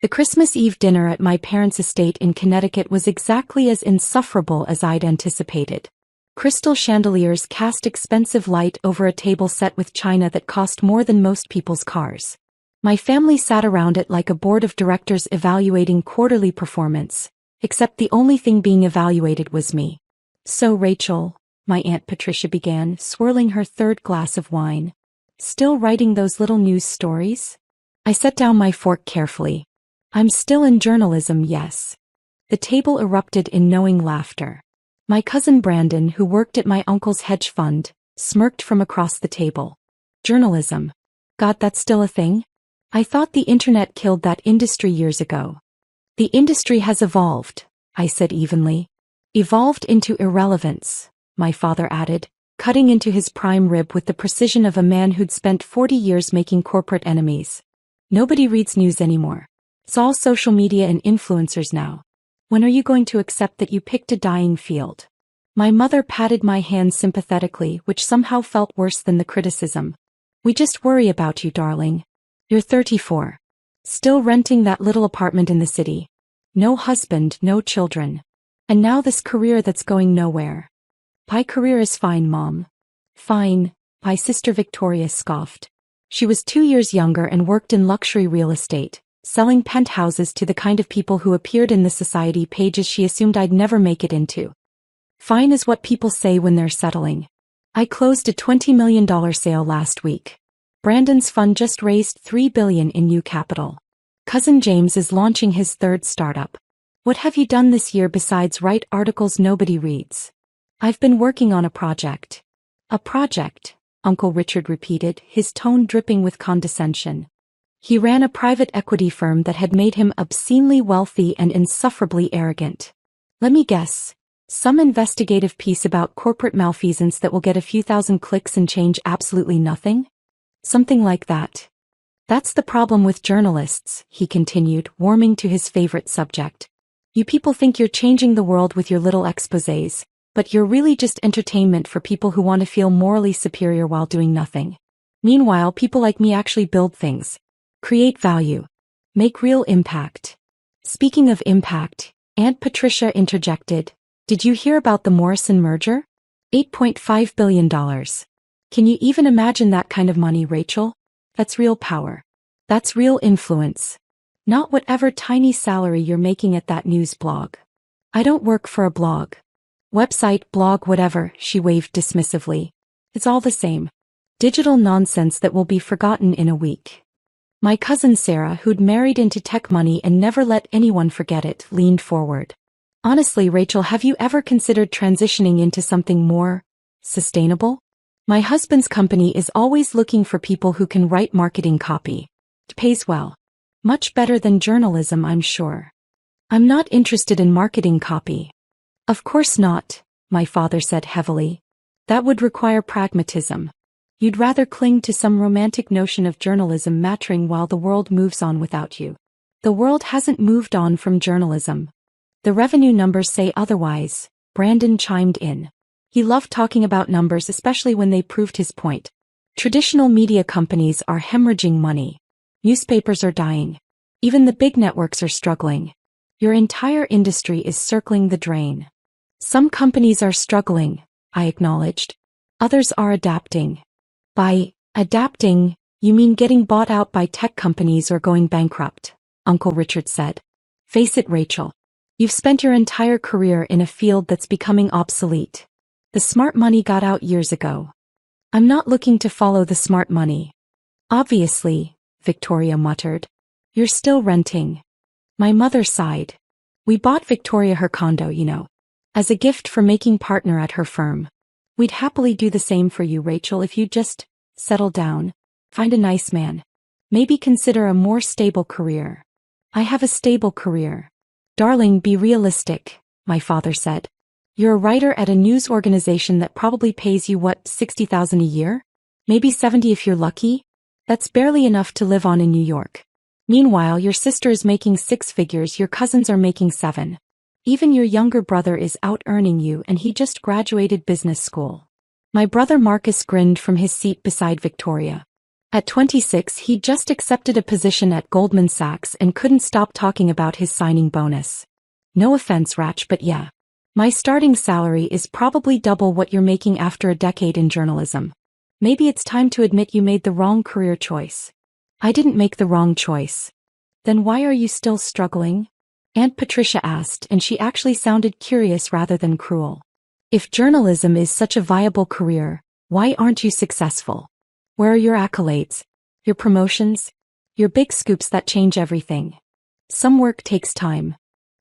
The Christmas Eve dinner at my parents' estate in Connecticut was exactly as insufferable as I'd anticipated. Crystal chandeliers cast expensive light over a table set with china that cost more than most people's cars. My family sat around it like a board of directors evaluating quarterly performance, except the only thing being evaluated was me. "So Rachel," my Aunt Patricia began, swirling her third glass of wine, "still writing those little news stories?" I set down my fork carefully. "I'm still in journalism, yes." The table erupted in knowing laughter. My cousin Brandon, who worked at my uncle's hedge fund, smirked from across the table. "Journalism? God, that's still a thing? I thought the internet killed that industry years ago." "The industry has evolved," I said evenly. "Evolved into irrelevance," my father added, cutting into his prime rib with the precision of a man who'd spent 40 years making corporate enemies. "Nobody reads news anymore. It's all social media and influencers now. When are you going to accept that you picked a dying field?" My mother patted my hand sympathetically, which somehow felt worse than the criticism. "We just worry about you, darling. You're 34. Still renting that little apartment in the city. No husband, no children. And now this career that's going nowhere." "My career is fine, Mom." "Fine," my sister Victoria scoffed. She was 2 years younger and worked in luxury real estate, selling penthouses to the kind of people who appeared in the society pages she assumed I'd never make it into. "Fine is what people say when they're settling. I closed a $20 million sale last week. Brandon's fund just raised $3 billion in new capital. Cousin James is launching his third startup. What have you done this year besides write articles nobody reads?" "I've been working on a project." "A project?" Uncle Richard repeated, his tone dripping with condescension. He ran a private equity firm that had made him obscenely wealthy and insufferably arrogant. "Let me guess. Some investigative piece about corporate malfeasance that will get a few thousand clicks and change absolutely nothing?" "Something like that. That's the problem with journalists," he continued, warming to his favorite subject. "You people think you're changing the world with your little exposés, but you're really just entertainment for people who want to feel morally superior while doing nothing. Meanwhile, people like me actually build things, create value, make real impact." "Speaking of impact," Aunt Patricia interjected, "did you hear about the Morrison merger? $8.5 billion. Can you even imagine that kind of money, Rachel? That's real power. That's real influence. Not whatever tiny salary you're making at that news blog." "I don't work for a blog. Website, blog, whatever," she waved dismissively. "It's all the same. Digital nonsense that will be forgotten in a week." My cousin Sarah, who'd married into tech money and never let anyone forget it, leaned forward. "Honestly, Rachel, have you ever considered transitioning into something more sustainable? My husband's company is always looking for people who can write marketing copy. It pays well. Much better than journalism, I'm sure." "I'm not interested in marketing copy." "Of course not," my father said heavily. "That would require pragmatism. You'd rather cling to some romantic notion of journalism maturing while the world moves on without you." "The world hasn't moved on from journalism. The revenue numbers say otherwise," Brandon chimed in. He loved talking about numbers, especially when they proved his point. "Traditional media companies are hemorrhaging money. Newspapers are dying. Even the big networks are struggling. Your entire industry is circling the drain." "Some companies are struggling," I acknowledged. "Others are adapting." "By adapting, you mean getting bought out by tech companies or going bankrupt," Uncle Richard said. "Face it, Rachel. You've spent your entire career in a field that's becoming obsolete. The smart money got out years ago." "I'm not looking to follow the smart money." "Obviously," Victoria muttered. "You're still renting." My mother sighed. "We bought Victoria her condo, as a gift for making partner at her firm. We'd happily do the same for you, Rachel, if you'd just settle down, find a nice man. Maybe consider a more stable career." "I have a stable career." "Darling, be realistic," my father said. "You're a writer at a news organization that probably pays you, what, $60,000 a year? Maybe 70 if you're lucky? That's barely enough to live on in New York. Meanwhile, your sister is making 6 figures, your cousins are making 7. Even your younger brother is out-earning you, and he just graduated business school." My brother Marcus grinned from his seat beside Victoria. At 26, he just accepted a position at Goldman Sachs and couldn't stop talking about his signing bonus. No offense, Rach, but yeah. My starting salary is probably double what you're making after a decade in journalism. Maybe it's time to admit you made the wrong career choice. I didn't make the wrong choice. Then why are you still struggling? Aunt Patricia asked, and she actually sounded curious rather than cruel. If journalism is such a viable career, why aren't you successful? Where are your accolades? Your promotions? Your big scoops that change everything? Some work takes time.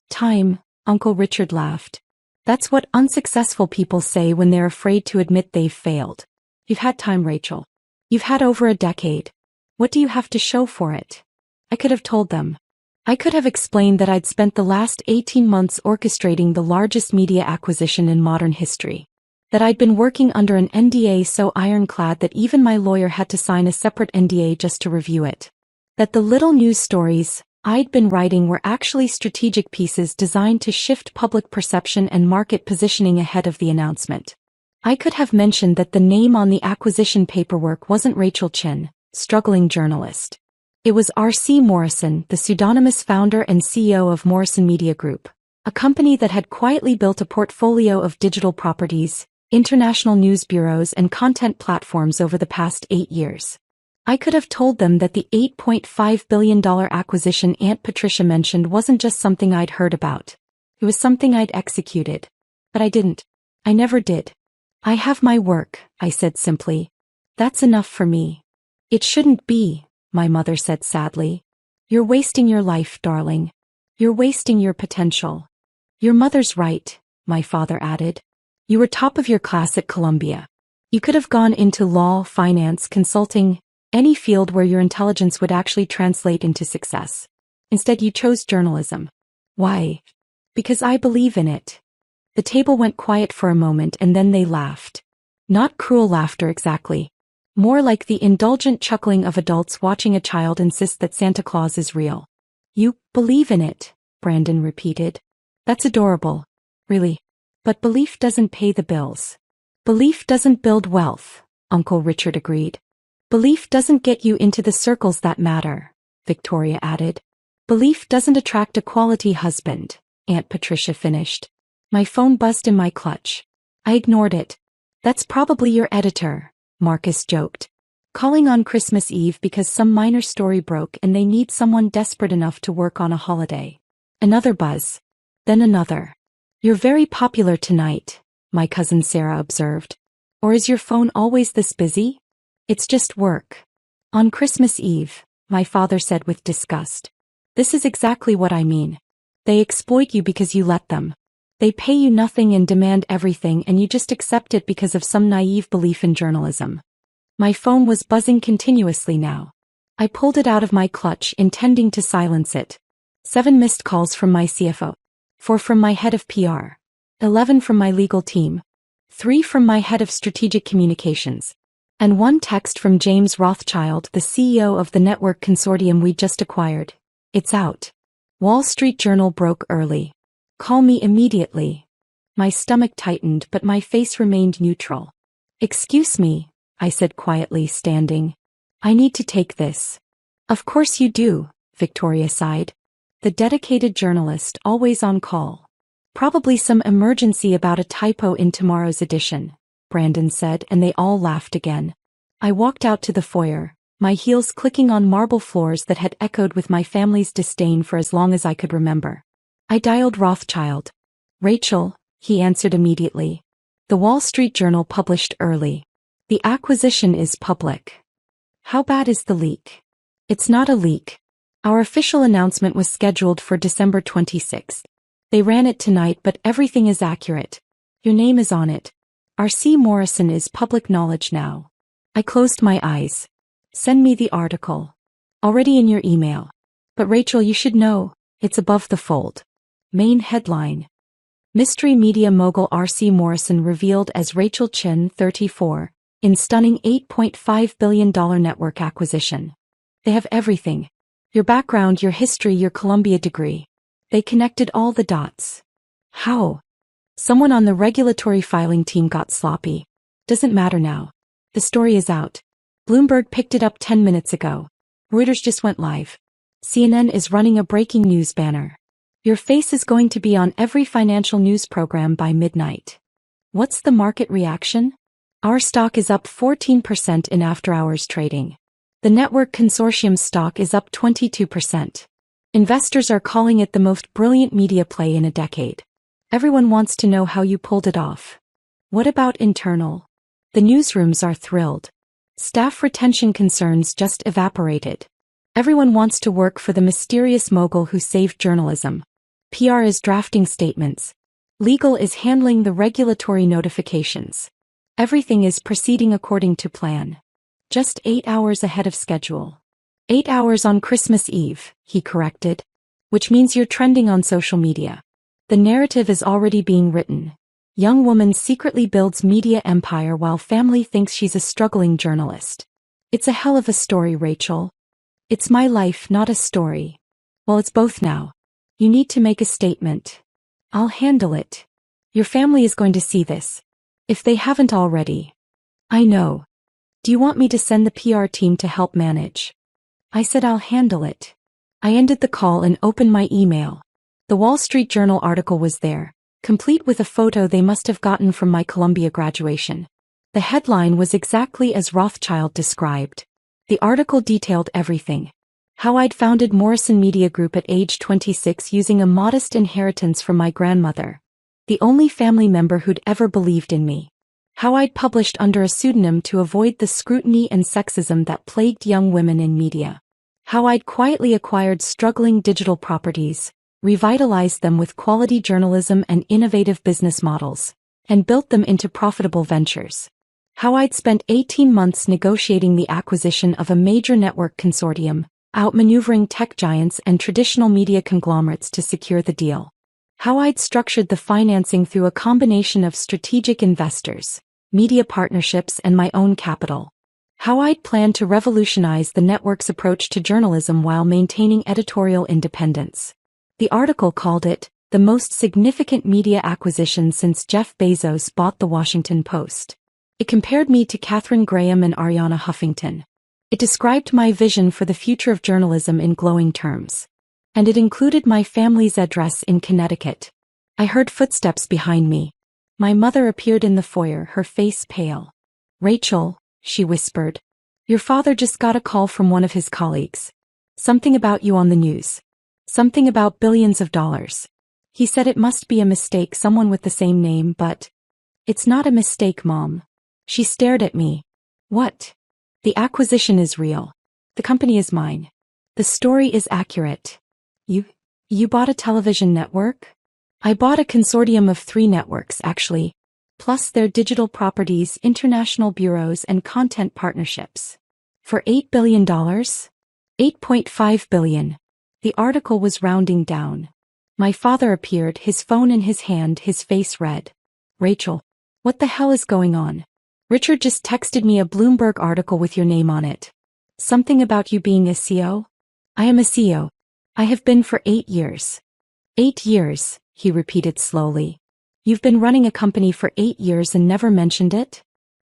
Time, Uncle Richard laughed. That's what unsuccessful people say when they're afraid to admit they've failed. You've had time, Rachel. You've had over a decade. What do you have to show for it? I could have told them. I could have explained that I'd spent the last 18 months orchestrating the largest media acquisition in modern history. That I'd been working under an NDA so ironclad that even my lawyer had to sign a separate NDA just to review it. That the little news stories I'd been writing were actually strategic pieces designed to shift public perception and market positioning ahead of the announcement. I could have mentioned that the name on the acquisition paperwork wasn't Rachel Chin, struggling journalist. It was R.C. Morrison, the pseudonymous founder and CEO of Morrison Media Group, a company that had quietly built a portfolio of digital properties, international news bureaus and content platforms over the past 8 years. I could have told them that the $8.5 billion acquisition Aunt Patricia mentioned wasn't just something I'd heard about. It was something I'd executed. But I didn't. I never did. I have my work, I said simply. That's enough for me. It shouldn't be, my mother said sadly. You're wasting your life, darling. You're wasting your potential. Your mother's right, my father added. You were top of your class at Columbia. You could have gone into law, finance, consulting, any field where your intelligence would actually translate into success. Instead, you chose journalism. Why? Because I believe in it. The table went quiet for a moment and then they laughed. Not cruel laughter exactly. More like the indulgent chuckling of adults watching a child insist that Santa Claus is real. You believe in it, Brandon repeated. That's adorable. Really. But belief doesn't pay the bills. Belief doesn't build wealth, Uncle Richard agreed. Belief doesn't get you into the circles that matter, Victoria added. Belief doesn't attract a quality husband, Aunt Patricia finished. My phone buzzed in my clutch. I ignored it. That's probably your editor, Marcus joked. Calling on Christmas Eve because some minor story broke and they need someone desperate enough to work on a holiday. Another buzz. Then another. You're very popular tonight, my cousin Sarah observed. Or is your phone always this busy? It's just work. On Christmas Eve, my father said with disgust. This is exactly what I mean. They exploit you because you let them. They pay you nothing and demand everything and you just accept it because of some naive belief in journalism. My phone was buzzing continuously now. I pulled it out of my clutch intending to silence it. 7 missed calls from my CFO. 4 from my head of PR. 11 from my legal team. 3 from my head of strategic communications. And 1 text from James Rothschild, the CEO of the network consortium we just acquired. It's out. Wall Street Journal broke early. Call me immediately. My stomach tightened but my face remained neutral. Excuse me, I said quietly, standing. I need to take this. Of course you do, Victoria sighed. The dedicated journalist always on call. Probably some emergency about a typo in tomorrow's edition, Brandon said, and they all laughed again. I walked out to the foyer, my heels clicking on marble floors that had echoed with my family's disdain for as long as I could remember. I dialed Rothschild. Rachel, he answered immediately. The Wall Street Journal published early. The acquisition is public. How bad is the leak? It's not a leak. Our official announcement was scheduled for December 26th. They ran it tonight but everything is accurate. Your name is on it. R.C. Morrison is public knowledge now. I closed my eyes. Send me the article. Already in your email. But Rachel, you should know, it's above the fold. Main headline. Mystery media mogul R.C. Morrison revealed as Rachel Chin, 34, in stunning $8.5 billion network acquisition. They have everything. Your background, your history, your Columbia degree. They connected all the dots. How? Someone on the regulatory filing team got sloppy. Doesn't matter now. The story is out. Bloomberg picked it up 10 minutes ago. Reuters just went live. CNN is running a breaking news banner. Your face is going to be on every financial news program by midnight. What's the market reaction? Our stock is up 14% in after-hours trading. The network consortium stock is up 22%. Investors are calling it the most brilliant media play in a decade. Everyone wants to know how you pulled it off. What about internal? The newsrooms are thrilled. Staff retention concerns just evaporated. Everyone wants to work for the mysterious mogul who saved journalism. PR is drafting statements. Legal is handling the regulatory notifications. Everything is proceeding according to plan. Just 8 hours ahead of schedule. 8 hours on Christmas Eve, he corrected. Which means you're trending on social media. The narrative is already being written. Young woman secretly builds media empire while family thinks she's a struggling journalist. It's a hell of a story, Rachel. It's my life, not a story. Well, it's both now. You need to make a statement. I'll handle it. Your family is going to see this. If they haven't already. I know. Do you want me to send the PR team to help manage? I said I'll handle it. I ended the call and opened my email. The Wall Street Journal article was there, complete with a photo they must have gotten from my Columbia graduation. The headline was exactly as Rothschild described. The article detailed everything. How I'd founded Morrison Media Group at age 26 using a modest inheritance from my grandmother, the only family member who'd ever believed in me. How I'd published under a pseudonym to avoid the scrutiny and sexism that plagued young women in media. How I'd quietly acquired struggling digital properties, revitalized them with quality journalism and innovative business models, and built them into profitable ventures. How I'd spent 18 months negotiating the acquisition of a major network consortium, outmaneuvering tech giants and traditional media conglomerates to secure the deal. How I'd structured the financing through a combination of strategic investors, media partnerships, and my own capital. How I'd planned to revolutionize the network's approach to journalism while maintaining editorial independence. The article called it the most significant media acquisition since Jeff Bezos bought the Washington Post. It compared me to Katharine Graham and Arianna Huffington. It described my vision for the future of journalism in glowing terms. And it included my family's address in Connecticut. I heard footsteps behind me. My mother appeared in the foyer, her face pale. Rachel, she whispered. Your father just got a call from one of his colleagues. Something about you on the news. Something about billions of dollars. He said it must be a mistake, someone with the same name, but... It's not a mistake, Mom. She stared at me. What? The acquisition is real. The company is mine. The story is accurate. You bought a television network? I bought a consortium of 3 networks, actually, plus their digital properties, international bureaus, and content partnerships. For $8 billion? $8.5 billion. The article was rounding down. My father appeared, his phone in his hand, his face red. Rachel, what the hell is going on? Richard just texted me a Bloomberg article with your name on it. Something about you being a CEO? I am a CEO. I have been for 8 years. 8 years, he repeated slowly. You've been running a company for 8 years and never mentioned it?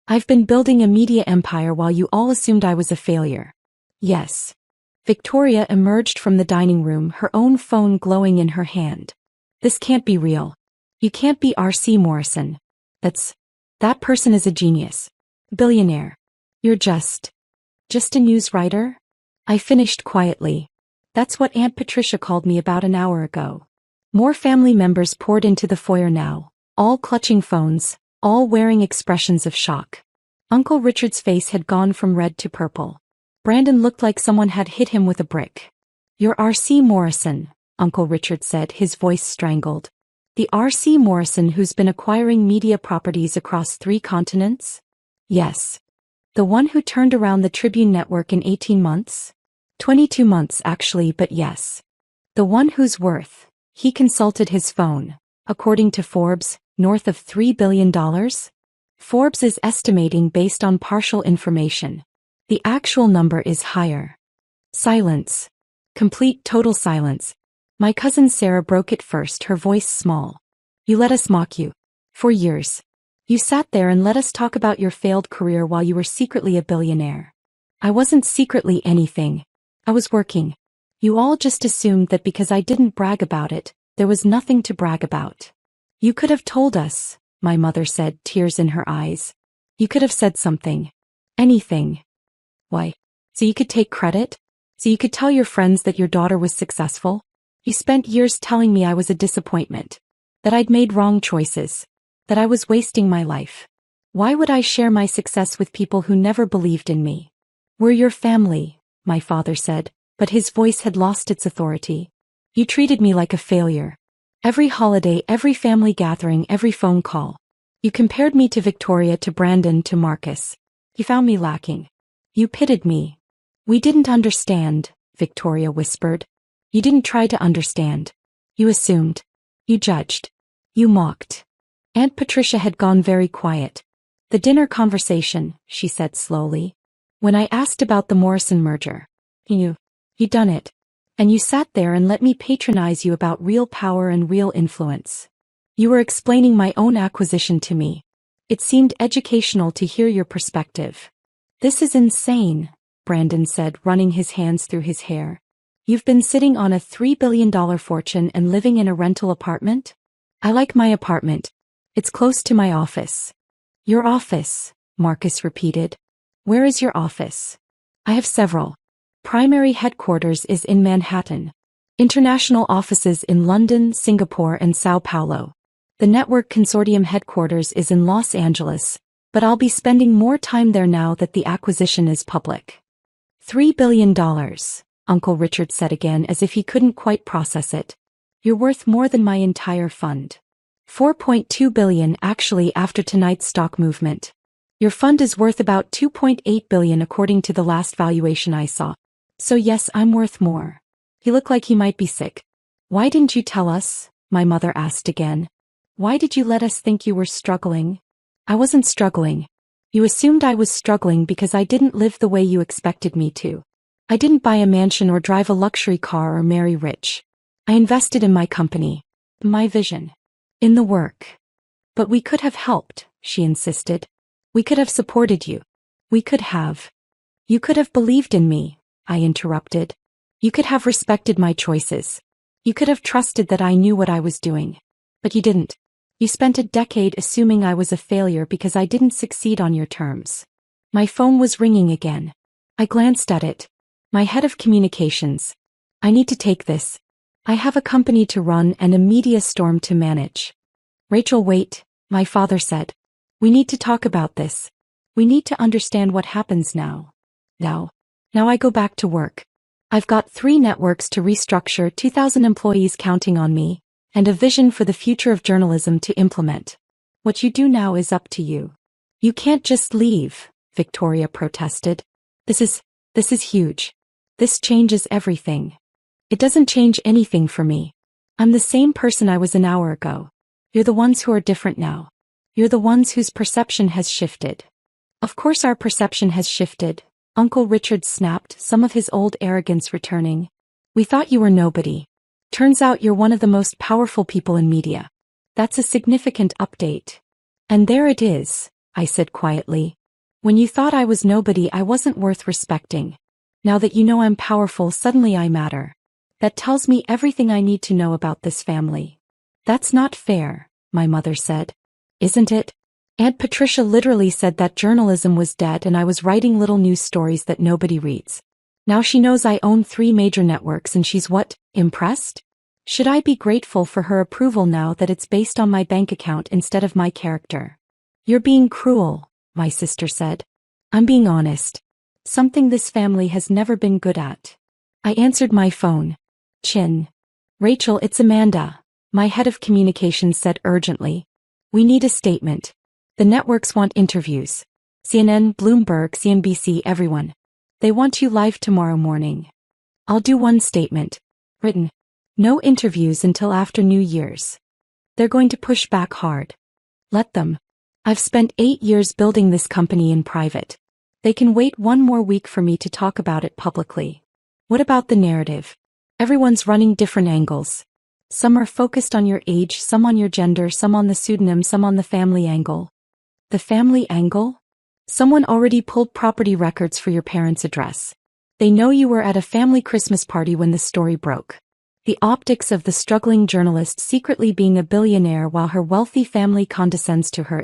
I've been building a media empire while you all assumed I was a failure. Yes. Victoria emerged from the dining room, her own phone glowing in her hand. This can't be real. You can't be R.C. Morrison. That person is a genius. Billionaire. You're just a news writer? I finished quietly. That's what Aunt Patricia called me about an hour ago. More family members poured into the foyer now, all clutching phones, all wearing expressions of shock. Uncle Richard's face had gone from red to purple. Brandon looked like someone had hit him with a brick. You're R.C. Morrison, Uncle Richard said, his voice strangled. The R.C. Morrison who's been acquiring media properties across 3 continents? Yes. The one who turned around the Tribune network in 18 months? 22 months actually, but yes. The one whose worth, he consulted his phone, according to Forbes, north of $3 billion? Forbes is estimating based on partial information. The actual number is higher. Silence. Complete total silence. My cousin Sarah broke it first, her voice small. You let us mock you. For years. You sat there and let us talk about your failed career while you were secretly a billionaire. I wasn't secretly anything. I was working. You all just assumed that because I didn't brag about it, there was nothing to brag about. You could have told us, my mother said, tears in her eyes. You could have said something. Anything. Why? So you could take credit? So you could tell your friends that your daughter was successful? You spent years telling me I was a disappointment. That I'd made wrong choices. That I was wasting my life. Why would I share my success with people who never believed in me? We're your family, my father said, but his voice had lost its authority. You treated me like a failure. Every holiday, every family gathering, every phone call. You compared me to Victoria, to Brandon, to Marcus. You found me lacking. You pitted me. We didn't understand, Victoria whispered. You didn't try to understand. You assumed. You judged. You mocked. Aunt Patricia had gone very quiet. The dinner conversation, she said slowly. When I asked about the Morrison merger. You done it. And you sat there and let me patronize you about real power and real influence. You were explaining my own acquisition to me. It seemed educational to hear your perspective. This is insane, Brandon said, running his hands through his hair. You've been sitting on a $3 billion fortune and living in a rental apartment? I like my apartment. It's close to my office. Your office, Marcus repeated. Where is your office? I have several. Primary headquarters is in Manhattan. International offices in London, Singapore, and Sao Paulo. The network consortium headquarters is in Los Angeles, but I'll be spending more time there now that the acquisition is public. $3 billion, Uncle Richard said again as if he couldn't quite process it. You're worth more than my entire fund. $4.2 billion actually after tonight's stock movement. Your fund is worth about $2.8 billion according to the last valuation I saw. So yes, I'm worth more. He looked like he might be sick. Why didn't you tell us? My mother asked again. Why did you let us think you were struggling? I wasn't struggling. You assumed I was struggling because I didn't live the way you expected me to. I didn't buy a mansion or drive a luxury car or marry rich. I invested in my company. My vision. In the work. But we could have helped, she insisted. We could have supported you. We could have. You could have believed in me, I interrupted. You could have respected my choices. You could have trusted that I knew what I was doing. But you didn't. You spent a decade assuming I was a failure because I didn't succeed on your terms. My phone was ringing again. I glanced at it. My head of communications. I need to take this. I have a company to run and a media storm to manage. Rachel, wait, my father said. We need to talk about this. We need to understand what happens now. Now I go back to work. I've got 3 networks to restructure, 2,000 employees counting on me, and a vision for the future of journalism to implement. What you do now is up to you. You can't just leave, Victoria protested. This is huge. This changes everything. It doesn't change anything for me. I'm the same person I was an hour ago. You're the ones who are different now. You're the ones whose perception has shifted. Of course our perception has shifted, Uncle Richard snapped, some of his old arrogance returning. We thought you were nobody. Turns out you're one of the most powerful people in media. That's a significant update. And there it is, I said quietly. When you thought I was nobody, I wasn't worth respecting. Now that you know I'm powerful, suddenly I matter. That tells me everything I need to know about this family. That's not fair, my mother said. Isn't it? Aunt Patricia literally said that journalism was dead and I was writing little news stories that nobody reads. Now she knows I own 3 major networks and she's what, impressed? Should I be grateful for her approval now that it's based on my bank account instead of my character? You're being cruel, my sister said. I'm being honest. Something this family has never been good at. I answered my phone. Chin. Rachel, it's Amanda, my head of communications said urgently. We need a statement. The networks want interviews. CNN, Bloomberg, CNBC, everyone. They want you live tomorrow morning. I'll do one statement. Written. No interviews until after New Year's. They're going to push back hard. Let them. I've spent 8 years building this company in private. They can wait 1 more week for me to talk about it publicly. What about the narrative? Everyone's running different angles. Some are focused on your age, some on your gender, some on the pseudonym, some on the family angle. The family angle? Someone already pulled property records for your parents' address. They know you were at a family Christmas party when the story broke. The optics of the struggling journalist secretly being a billionaire while her wealthy family condescends to her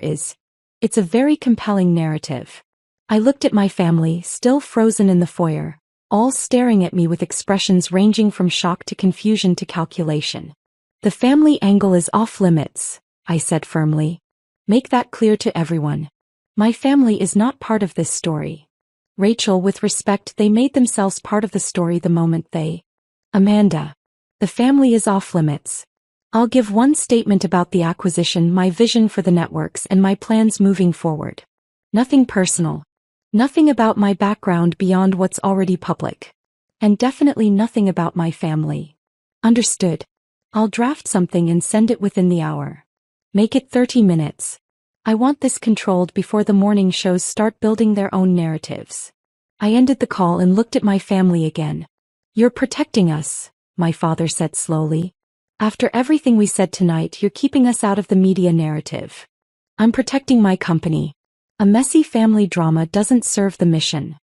it's a very compelling narrative. I looked at my family, still frozen in the foyer, all staring at me with expressions ranging from shock to confusion to calculation. The family angle is off limits, I said firmly. Make that clear to everyone. My family is not part of this story. Rachel, with respect, they made themselves part of the story the moment they... Amanda. The family is off limits. I'll give one statement about the acquisition, my vision for the networks and my plans moving forward. Nothing personal. Nothing about my background beyond what's already public. And definitely nothing about my family. Understood. I'll draft something and send it within the hour. Make it 30 minutes. I want this controlled before the morning shows start building their own narratives. I ended the call and looked at my family again. You're protecting us, my father said slowly. After everything we said tonight, you're keeping us out of the media narrative. I'm protecting my company. A messy family drama doesn't serve the mission.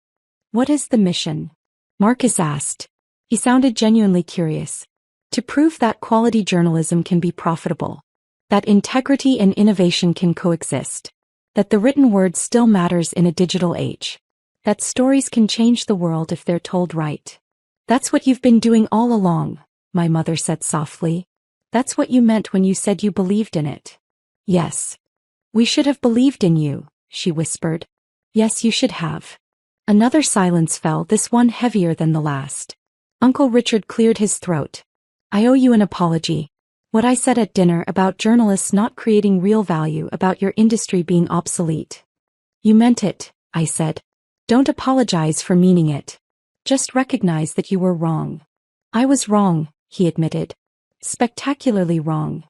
What is the mission? Marcus asked. He sounded genuinely curious. To prove that quality journalism can be profitable. That integrity and innovation can coexist. That the written word still matters in a digital age. That stories can change the world if they're told right. That's what you've been doing all along, my mother said softly. That's what you meant when you said you believed in it. Yes. We should have believed in you, she whispered. Yes, you should have. Another silence fell, this one heavier than the last. Uncle Richard cleared his throat. I owe you an apology. What I said at dinner about journalists not creating real value, about your industry being obsolete. You meant it, I said. Don't apologize for meaning it. Just recognize that you were wrong. I was wrong, he admitted. Spectacularly wrong.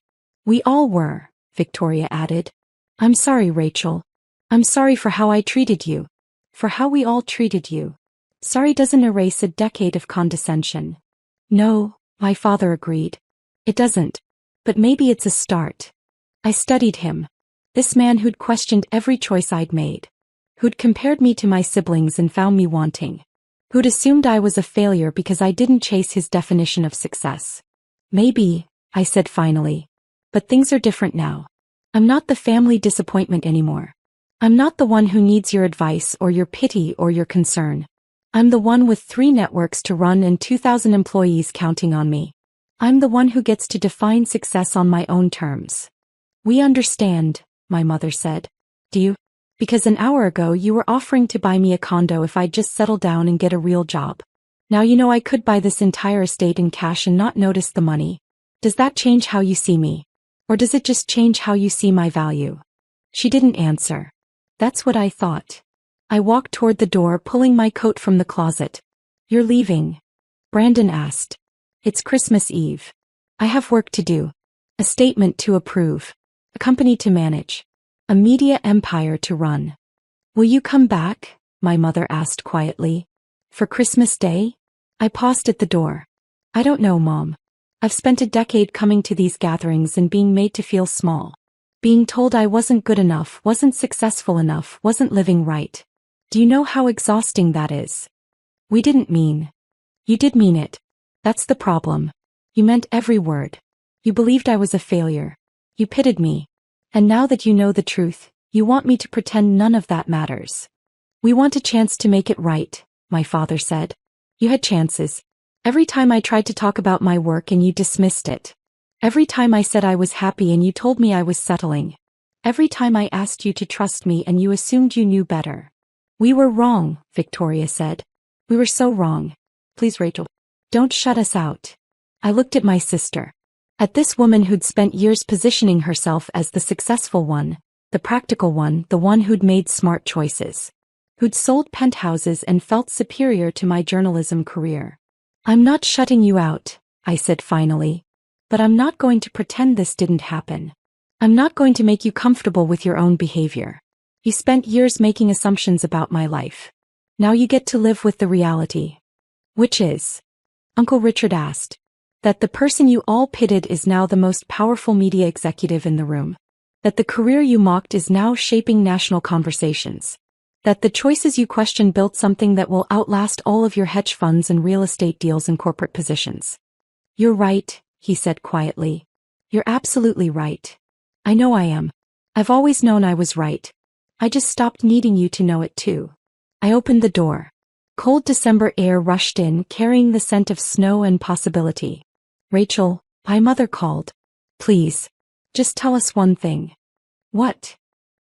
We all were, Victoria added. I'm sorry, Rachel. I'm sorry for how I treated you. For how we all treated you. Sorry doesn't erase a decade of condescension. No, my father agreed. It doesn't. But maybe it's a start. I studied him. This man who'd questioned every choice I'd made. Who'd compared me to my siblings and found me wanting. Who'd assumed I was a failure because I didn't chase his definition of success. Maybe, I said finally. But things are different now. I'm not the family disappointment anymore. I'm not the one who needs your advice or your pity or your concern. I'm the one with 3 networks to run and 2,000 employees counting on me. I'm the one who gets to define success on my own terms. We understand, my mother said. Do you? Because an hour ago you were offering to buy me a condo if I'd just settle down and get a real job. Now you know I could buy this entire estate in cash and not notice the money. Does that change how you see me? Or does it just change how you see my value? She didn't answer. That's what I thought. I walked toward the door, pulling my coat from the closet. You're leaving? Brandon asked. It's Christmas Eve. I have work to do. A statement to approve. A company to manage. A media empire to run. Will you come back? My mother asked quietly. For Christmas Day? I paused at the door. I don't know, Mom. I've spent a decade coming to these gatherings and being made to feel small. Being told I wasn't good enough, wasn't successful enough, wasn't living right. Do you know how exhausting that is? We didn't mean. You did mean it. That's the problem. You meant every word. You believed I was a failure. You pitied me. And now that you know the truth, you want me to pretend none of that matters. We want a chance to make it right, my father said. You had chances. Every time I tried to talk about my work and you dismissed it. Every time I said I was happy and you told me I was settling. Every time I asked you to trust me and you assumed you knew better. We were wrong, Victoria said. We were so wrong. Please, Rachel. Don't shut us out. I looked at my sister. At this woman who'd spent years positioning herself as the successful one, the practical one, the one who'd made smart choices. Who'd sold penthouses and felt superior to my journalism career. I'm not shutting you out, I said finally. But I'm not going to pretend this didn't happen. I'm not going to make you comfortable with your own behavior. You spent years making assumptions about my life. Now you get to live with the reality. Which is? Uncle Richard asked. That the person you all pitied is now the most powerful media executive in the room. That the career you mocked is now shaping national conversations. That the choices you question built something that will outlast all of your hedge funds and real estate deals and corporate positions. You're right, he said quietly. You're absolutely right. I know I am. I've always known I was right. I just stopped needing you to know it too. I opened the door. Cold December air rushed in, carrying the scent of snow and possibility. Rachel, my mother called. Please. Just tell us one thing. What?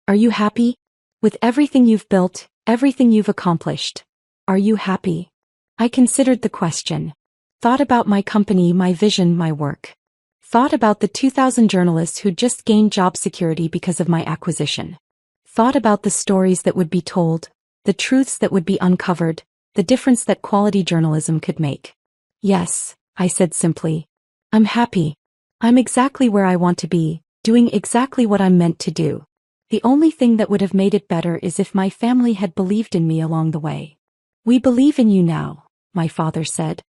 Are you happy? With everything you've built, everything you've accomplished. Are you happy? I considered the question. Thought about my company, my vision, my work. Thought about the 2,000 journalists who'd just gained job security because of my acquisition. Thought about the stories that would be told, the truths that would be uncovered, the difference that quality journalism could make. Yes, I said simply. I'm happy. I'm exactly where I want to be, doing exactly what I'm meant to do. The only thing that would have made it better is if my family had believed in me along the way. We believe in you now, my father said.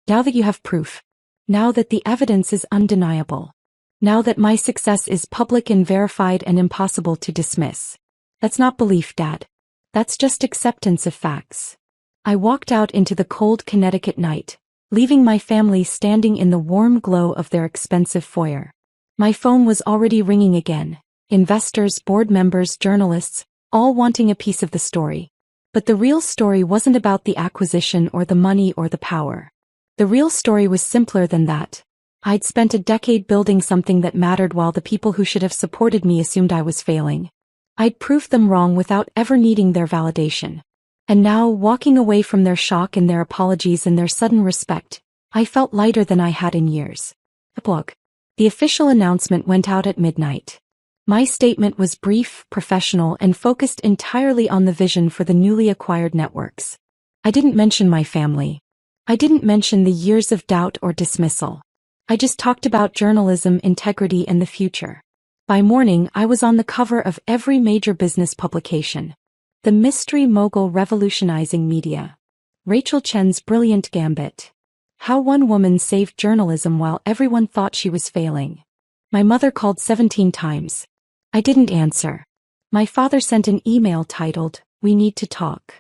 Now that you have proof. Now that the evidence is undeniable. Now that my success is public and verified and impossible to dismiss. That's not belief, Dad. That's just acceptance of facts. I walked out into the cold Connecticut night, leaving my family standing in the warm glow of their expensive foyer. My phone was already ringing again. Investors, board members, journalists, all wanting a piece of the story. But the real story wasn't about the acquisition or the money or the power. The real story was simpler than that. I'd spent a decade building something that mattered while the people who should have supported me assumed I was failing. I'd proved them wrong without ever needing their validation. And now, walking away from their shock and their apologies and their sudden respect, I felt lighter than I had in years. Epilogue. The official announcement went out at midnight. My statement was brief, professional, and focused entirely on the vision for the newly acquired networks. I didn't mention my family. I didn't mention the years of doubt or dismissal. I just talked about journalism, integrity, and the future. By morning, I was on the cover of every major business publication. The mystery mogul revolutionizing media. Rachel Chen's brilliant gambit. How one woman saved journalism while everyone thought she was failing. My mother called 17 times. I didn't answer. My father sent an email titled, "We need to talk."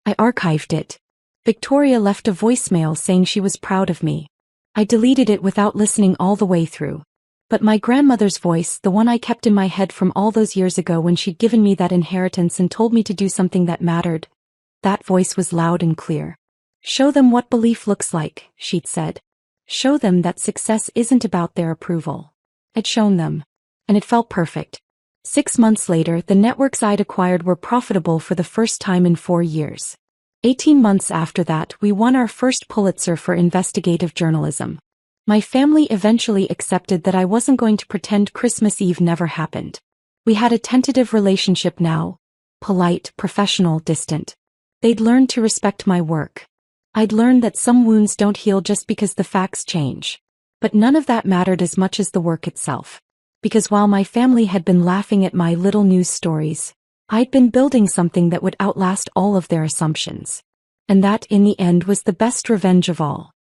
I archived it. Victoria left a voicemail saying she was proud of me. I deleted it without listening all the way through. But my grandmother's voice, the one I kept in my head from all those years ago when she'd given me that inheritance and told me to do something that mattered, that voice was loud and clear. Show them what belief looks like, she'd said. Show them that success isn't about their approval. I'd shown them. And it felt perfect. 6 months later, the networks I'd acquired were profitable for the first time in 4 years. 18 months after that, we won our first Pulitzer for investigative journalism. My family eventually accepted that I wasn't going to pretend Christmas Eve never happened. We had a tentative relationship now. Polite, professional, distant. They'd learned to respect my work. I'd learned that some wounds don't heal just because the facts change. But none of that mattered as much as the work itself. Because while my family had been laughing at my little news stories, I'd been building something that would outlast all of their assumptions. And that, in the end, was the best revenge of all.